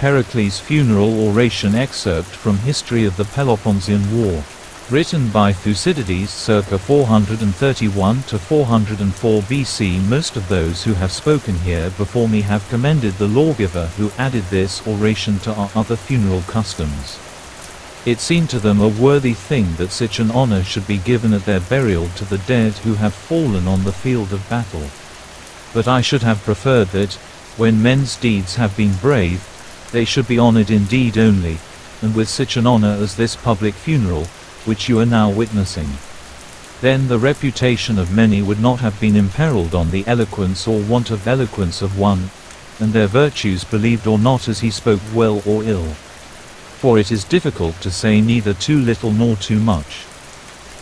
Pericles Funeral Oration excerpt from History of the Peloponnesian War. Written by Thucydides circa 431 to 404 BC. Most of those who have spoken here before me have commended the lawgiver who added this oration to our other funeral customs. It seemed to them a worthy thing that such an honor should be given at their burial to the dead who have fallen on the field of battle. But I should have preferred that, when men's deeds have been brave, they should be honored in deed only, and with such an honor as this public funeral, which you are now witnessing. Then the reputation of many would not have been imperiled on the eloquence or want of eloquence of one, and their virtues believed or not as he spoke well or ill. For it is difficult to say neither too little nor too much.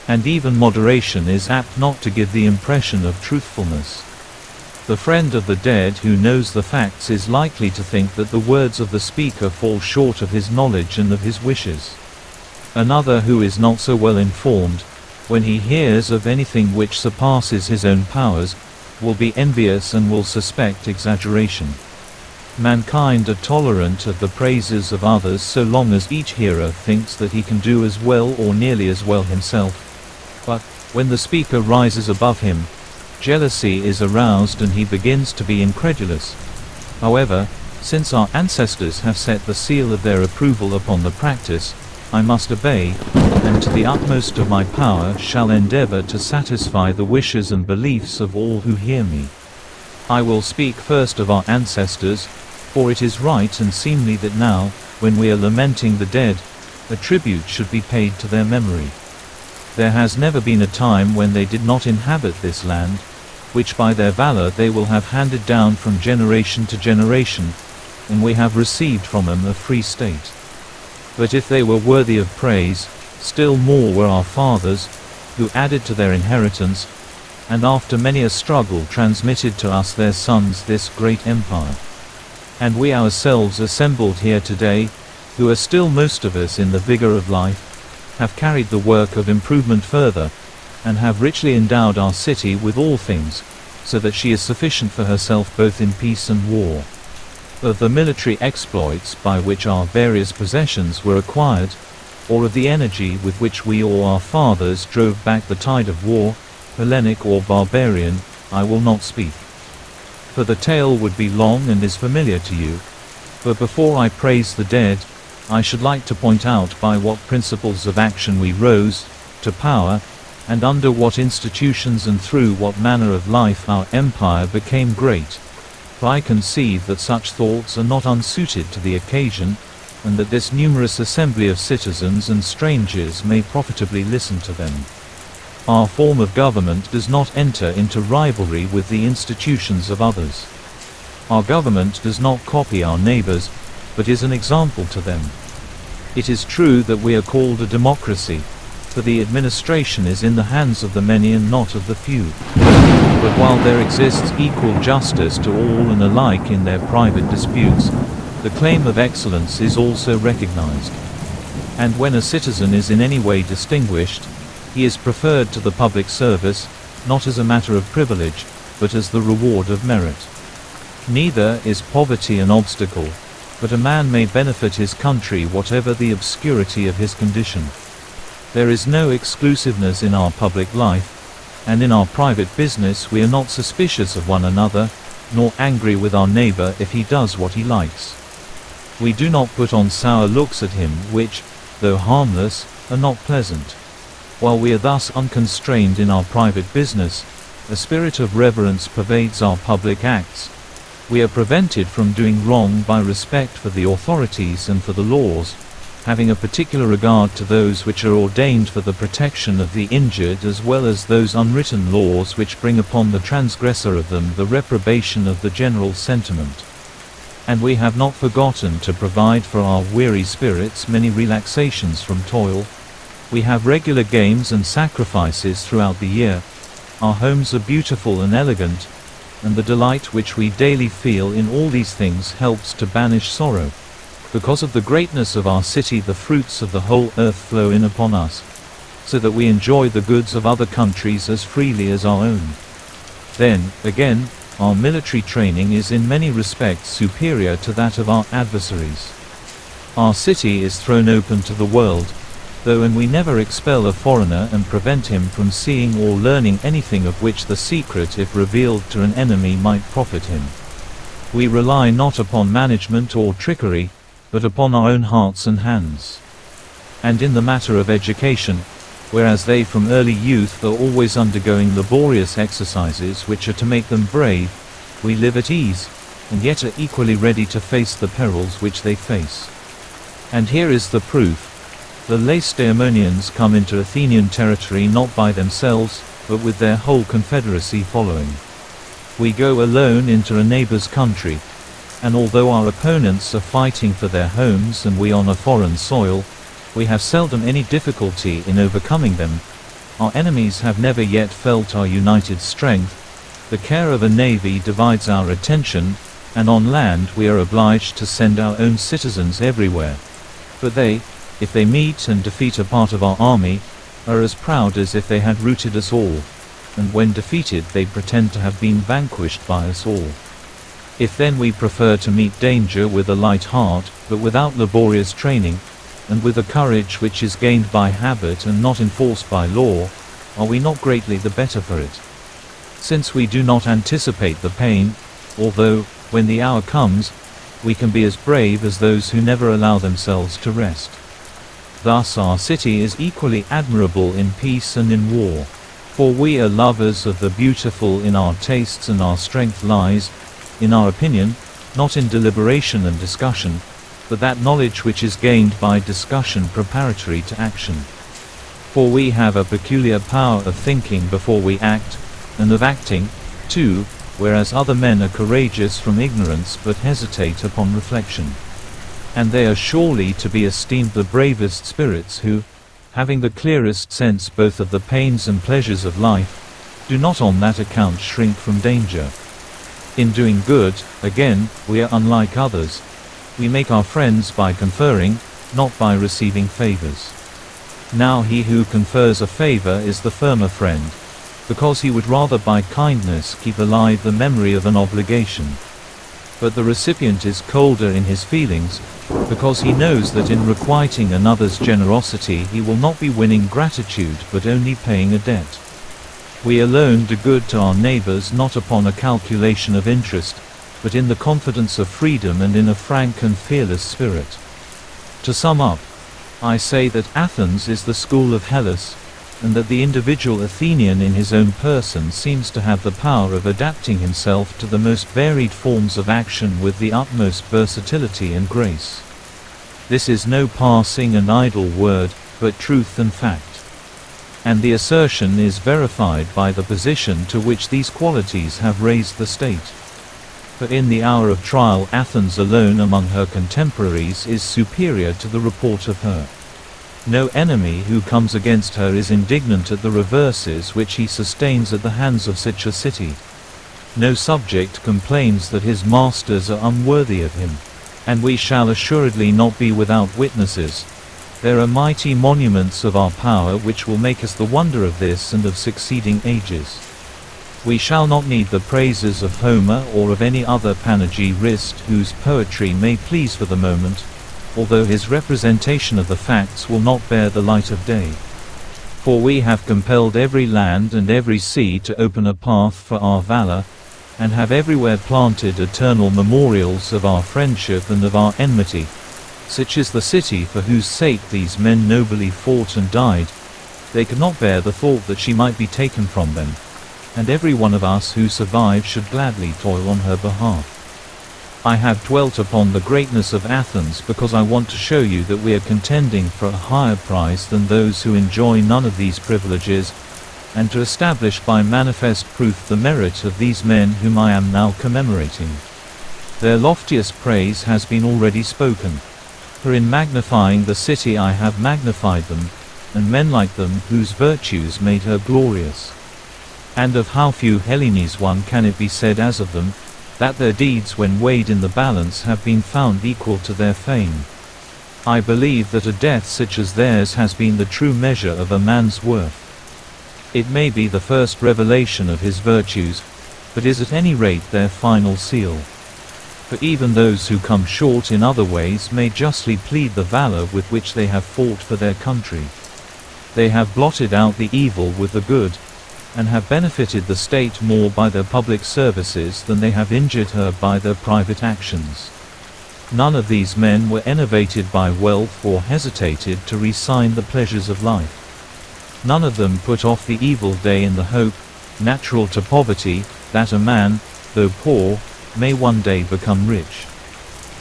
And even moderation is apt not to give the impression of truthfulness. The friend of the dead who knows the facts is likely to think that the words of the speaker fall short of his knowledge and of his wishes. Another who is not so well informed, when he hears of anything which surpasses his own powers, will be envious and will suspect exaggeration. Mankind are tolerant of the praises of others so long as each hearer thinks that he can do as well or nearly as well himself. But, when the speaker rises above him, jealousy is aroused and he begins to be incredulous. However, since our ancestors have set the seal of their approval upon the practice, I must obey, and to the utmost of my power shall endeavor to satisfy the wishes and beliefs of all who hear me. I will speak first of our ancestors, for it is right and seemly that now, when we are lamenting the dead, a tribute should be paid to their memory. There has never been a time when they did not inhabit this land, which by their valor they will have handed down from generation to generation, and we have received from them a free state. But if they were worthy of praise, still more were our fathers, who added to their inheritance, and after many a struggle transmitted to us their sons this great empire. And we ourselves assembled here today, who are still most of us in the vigor of life, have carried the work of improvement further, and have richly endowed our city with all things, so that she is sufficient for herself both in peace and war. Of the military exploits by which our various possessions were acquired, or of the energy with which we or our fathers drove back the tide of war, Hellenic or barbarian, I will not speak. For the tale would be long and is familiar to you. But before I praise the dead, I should like to point out by what principles of action we rose to power, and under what institutions and through what manner of life our empire became great. For I conceive that such thoughts are not unsuited to the occasion, and that this numerous assembly of citizens and strangers may profitably listen to them. Our form of government does not enter into rivalry with the institutions of others. Our government does not copy our neighbors, but is an example to them. It is true that we are called a democracy, for the administration is in the hands of the many and not of the few. But while there exists equal justice to all and alike in their private disputes, the claim of excellence is also recognized. And when a citizen is in any way distinguished, he is preferred to the public service, not as a matter of privilege, but as the reward of merit. Neither is poverty an obstacle, but a man may benefit his country whatever the obscurity of his condition. There is no exclusiveness in our public life, and in our private business we are not suspicious of one another, nor angry with our neighbor if he does what he likes. We do not put on sour looks at him which, though harmless, are not pleasant. While we are thus unconstrained in our private business, a spirit of reverence pervades our public acts. We are prevented from doing wrong by respect for the authorities and for the laws, having a particular regard to those which are ordained for the protection of the injured as well as those unwritten laws which bring upon the transgressor of them the reprobation of the general sentiment. And we have not forgotten to provide for our weary spirits many relaxations from toil. We have regular games and sacrifices throughout the year. Our homes are beautiful and elegant, and the delight which we daily feel in all these things helps to banish sorrow. Because of the greatness of our city the fruits of the whole earth flow in upon us, so that we enjoy the goods of other countries as freely as our own. Then, again, our military training is in many respects superior to that of our adversaries. Our city is thrown open to the world, though, and we never expel a foreigner and prevent him from seeing or learning anything of which the secret, if revealed to an enemy, might profit him. We rely not upon management or trickery, but upon our own hearts and hands. And in the matter of education, whereas they from early youth are always undergoing laborious exercises which are to make them brave, we live at ease, and yet are equally ready to face the perils which they face. And here is the proof. The Lacedaemonians come into Athenian territory not by themselves, but with their whole confederacy following. We go alone into a neighbor's country, and although our opponents are fighting for their homes and we on a foreign soil, we have seldom any difficulty in overcoming them. Our enemies have never yet felt our united strength. The care of a navy divides our attention, and on land we are obliged to send our own citizens everywhere. But they, if they meet and defeat a part of our army, are as proud as if they had routed us all, and when defeated they pretend to have been vanquished by us all. If then we prefer to meet danger with a light heart, but without laborious training, and with a courage which is gained by habit and not enforced by law, are we not greatly the better for it? Since we do not anticipate the pain, although, when the hour comes, we can be as brave as those who never allow themselves to rest. Thus our city is equally admirable in peace and in war. For we are lovers of the beautiful in our tastes, and our strength lies, in our opinion, not in deliberation and discussion, but that knowledge which is gained by discussion preparatory to action. For we have a peculiar power of thinking before we act, and of acting, too, whereas other men are courageous from ignorance but hesitate upon reflection. And they are surely to be esteemed the bravest spirits who, having the clearest sense both of the pains and pleasures of life, do not on that account shrink from danger. In doing good, again, we are unlike others. We make our friends by conferring, not by receiving favors. Now he who confers a favor is the firmer friend, because he would rather by kindness keep alive the memory of an obligation. But the recipient is colder in his feelings, because he knows that in requiting another's generosity he will not be winning gratitude but only paying a debt. We alone do good to our neighbors not upon a calculation of interest, but in the confidence of freedom and in a frank and fearless spirit. To sum up, I say that Athens is the school of Hellas, and that the individual Athenian in his own person seems to have the power of adapting himself to the most varied forms of action with the utmost versatility and grace. This is no passing and idle word, but truth and fact. And the assertion is verified by the position to which these qualities have raised the state. For in the hour of trial Athens alone among her contemporaries is superior to the report of her. No enemy who comes against her is indignant at the reverses which he sustains at the hands of such a city. No subject complains that his masters are unworthy of him. And we shall assuredly not be without witnesses. There are mighty monuments of our power which will make us the wonder of this and of succeeding ages. We shall not need the praises of Homer or of any other panegyrist whose poetry may please for the moment, although his representation of the facts will not bear the light of day. For we have compelled every land and every sea to open a path for our valor, and have everywhere planted eternal memorials of our friendship and of our enmity. Such is the city for whose sake these men nobly fought and died. They could not bear the thought that she might be taken from them, and every one of us who survive should gladly toil on her behalf. I have dwelt upon the greatness of Athens because I want to show you that we are contending for a higher prize than those who enjoy none of these privileges, and to establish by manifest proof the merit of these men whom I am now commemorating. Their loftiest praise has been already spoken. For in magnifying the city I have magnified them, and men like them whose virtues made her glorious. And of how few Hellenes one can it be said as of them, that their deeds when weighed in the balance have been found equal to their fame. I believe that a death such as theirs has been the true measure of a man's worth. It may be the first revelation of his virtues, but is at any rate their final seal. For even those who come short in other ways may justly plead the valor with which they have fought for their country. They have blotted out the evil with the good, and have benefited the state more by their public services than they have injured her by their private actions. None of these men were enervated by wealth or hesitated to resign the pleasures of life. None of them put off the evil day in the hope, natural to poverty, that a man, though poor, may one day become rich.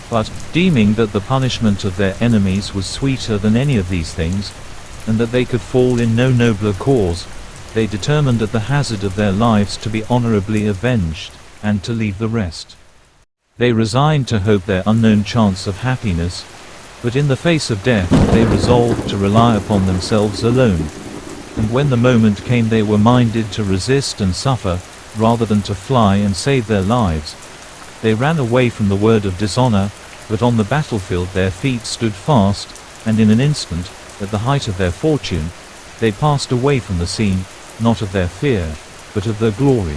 But, deeming that the punishment of their enemies was sweeter than any of these things, and that they could fall in no nobler cause, they determined at the hazard of their lives to be honorably avenged, and to leave the rest. They resigned to hope their unknown chance of happiness, but in the face of death they resolved to rely upon themselves alone, and when the moment came they were minded to resist and suffer, rather than to fly and save their lives. They ran away from the word of dishonor, but on the battlefield their feet stood fast, and in an instant, at the height of their fortune, they passed away from the scene, not of their fear, but of their glory.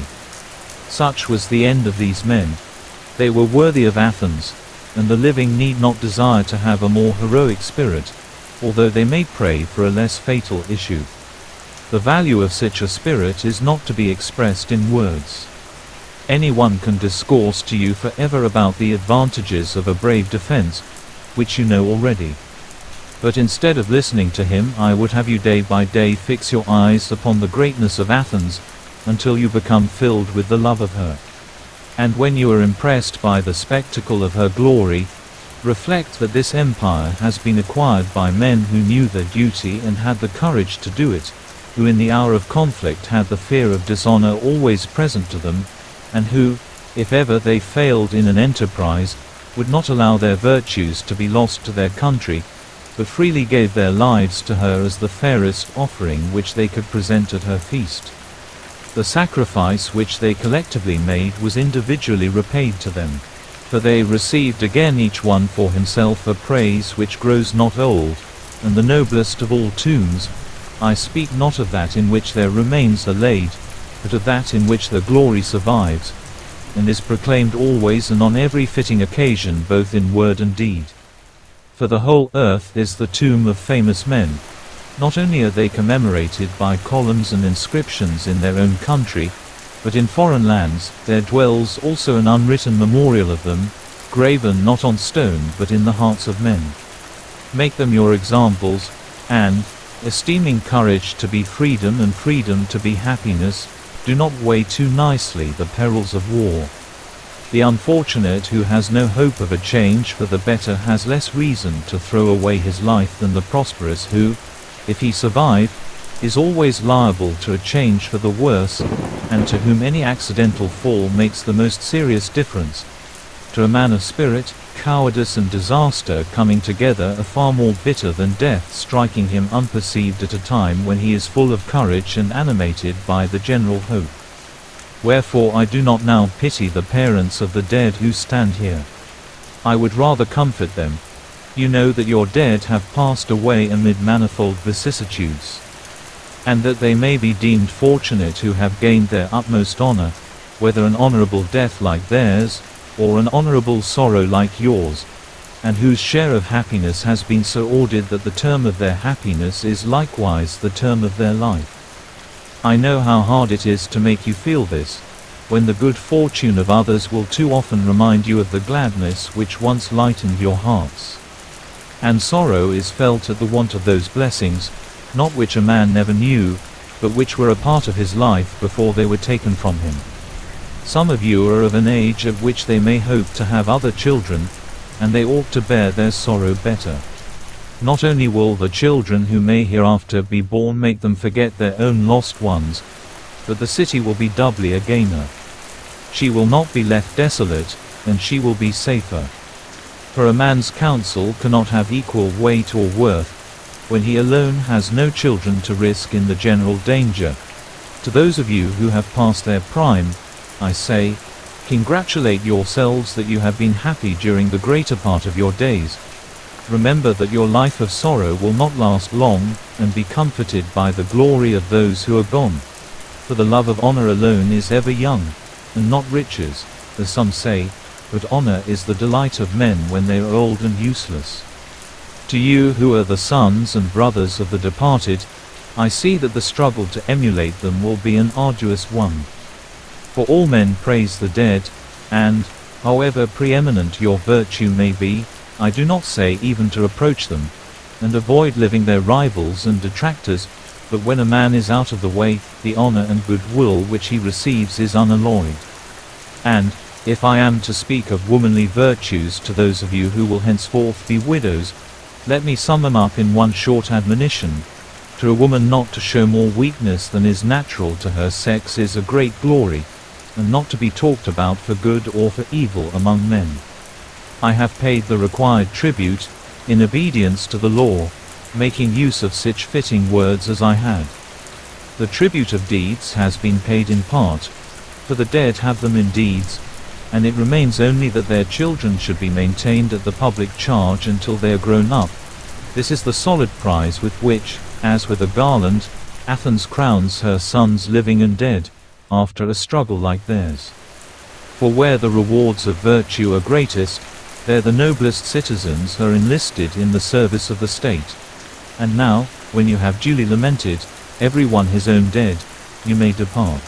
Such was the end of these men. They were worthy of Athens, and the living need not desire to have a more heroic spirit, although they may pray for a less fatal issue. The value of such a spirit is not to be expressed in words. Anyone can discourse to you forever about the advantages of a brave defense, which you know already. But instead of listening to him, I would have you day by day fix your eyes upon the greatness of Athens, until you become filled with the love of her. And when you are impressed by the spectacle of her glory, reflect that this empire has been acquired by men who knew their duty and had the courage to do it, who in the hour of conflict had the fear of dishonor always present to them, and who, if ever they failed in an enterprise, would not allow their virtues to be lost to their country, but freely gave their lives to her as the fairest offering which they could present at her feast. The sacrifice which they collectively made was individually repaid to them, for they received again each one for himself a praise which grows not old, and the noblest of all tombs. I speak not of that in which their remains are laid, but of that in which their glory survives, and is proclaimed always and on every fitting occasion both in word and deed. For the whole earth is the tomb of famous men. Not only are they commemorated by columns and inscriptions in their own country, but in foreign lands there dwells also an unwritten memorial of them, graven not on stone but in the hearts of men. Make them your examples, and, esteeming courage to be freedom and freedom to be happiness, do not weigh too nicely the perils of war. The unfortunate who has no hope of a change for the better has less reason to throw away his life than the prosperous who, if he survive, is always liable to a change for the worse, and to whom any accidental fall makes the most serious difference. To a man of spirit, cowardice and disaster coming together are far more bitter than death striking him unperceived at a time when he is full of courage and animated by the general hope. Wherefore I do not now pity the parents of the dead who stand here. I would rather comfort them. You know that your dead have passed away amid manifold vicissitudes, and that they may be deemed fortunate who have gained their utmost honor, whether an honorable death like theirs, or an honorable sorrow like yours, and whose share of happiness has been so ordered that the term of their happiness is likewise the term of their life. I know how hard it is to make you feel this, when the good fortune of others will too often remind you of the gladness which once lightened your hearts. And sorrow is felt at the want of those blessings, not which a man never knew, but which were a part of his life before they were taken from him. Some of you are of an age at which they may hope to have other children, and they ought to bear their sorrow better. Not only will the children who may hereafter be born make them forget their own lost ones, but the city will be doubly a gainer. She will not be left desolate, and she will be safer. For a man's counsel cannot have equal weight or worth, when he alone has no children to risk in the general danger. To those of you who have passed their prime, I say, congratulate yourselves that you have been happy during the greater part of your days. Remember that your life of sorrow will not last long, and be comforted by the glory of those who are gone. For the love of honor alone is ever young. and not riches, as some say, but honor is the delight of men when they are old and useless. To you who are the sons and brothers of the departed, I see that the struggle to emulate them will be an arduous one. For all men praise the dead, and, however preeminent your virtue may be, I do not say even to approach them, and avoid living their rivals and detractors, but when a man is out of the way, the honor and goodwill which he receives is unalloyed. And, if I am to speak of womanly virtues to those of you who will henceforth be widows, let me sum them up in one short admonition. To a woman not to show more weakness than is natural to her sex is a great glory, and not to be talked about for good or for evil among men. I have paid the required tribute, in obedience to the law, making use of such fitting words as I had. The tribute of deeds has been paid in part, for the dead have them in deeds, and it remains only that their children should be maintained at the public charge until they are grown up. This is the solid prize with which, as with a garland, Athens crowns her sons living and dead, after a struggle like theirs. For where the rewards of virtue are greatest, there the noblest citizens are enlisted in the service of the state. And now, when you have duly lamented, every one his own dead, you may depart.